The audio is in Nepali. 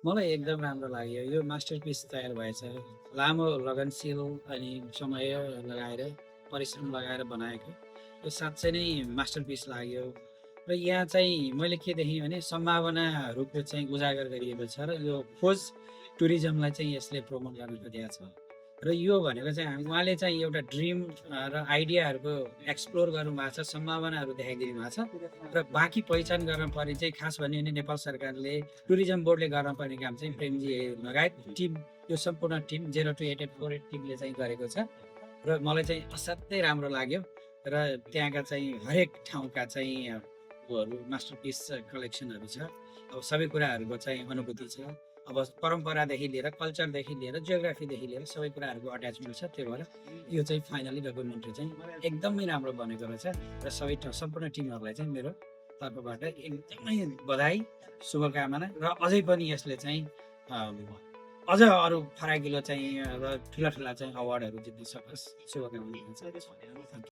मलाई एकदम राम्रो लाग्यो। यो मास्टरपिस तयार भएछ। लामो लगनशील अनि समय लगाएर, परिश्रम लगाएर बनाएको। यो साँच्चै नै मास्टरपिस लाग्यो। र यहाँ चाहिँ मैले के देखेँ भने सम्भावनाहरूको चाहिँ उजागर गरिएको छ र यो खोज टुरिज्मलाई चाहिँ यसले प्रमोट गर्न खोजेको छ। र यो भनेको चाहिँ उहाँले चाहिँ एउटा ड्रिम र आइडियाहरूको एक्सप्लोर गर्नुभएको छ, सम्भावनाहरू देखाइदिनु भएको छ। र बाँकी पहिचान गर्न पर्ने चाहिँ खास भन्यो भने नेपाल सरकारले, टुरिज्म बोर्डले गर्न पर्ने काम चाहिँ प्रेमजी लगायत टिम, यो सम्पूर्ण टिम 028848 टिमले चाहिँ गरेको छ। र मलाई चाहिँ असाध्यै राम्रो लाग्यो। र त्यहाँका चाहिँ हरेक ठाउँका चाहिँ मास्टरपिस कलेक्सनहरू छ। अब सबै कुराहरूको चाहिँ अनुभूति छ। अब परम्परादेखि लिएर, कल्चरदेखि लिएर, जियोग्राफीदेखि लिएर सबै कुराहरूको अट्याचमेन्ट छ। त्यही भएर यो चाहिँ फाइनली डकुमेन्ट्री चाहिँ एकदमै राम्रो बनेको रहेछ। र सम्पूर्ण टिमहरूलाई चाहिँ मेरो तर्फबाट एकदमै बधाई, शुभकामना। र अझै पनि यसले चाहिँ अझ अरू फराकिलो चाहिँ र ठुला ठुला चाहिँ अवार्डहरू जित्न सकोस्, शुभकामना।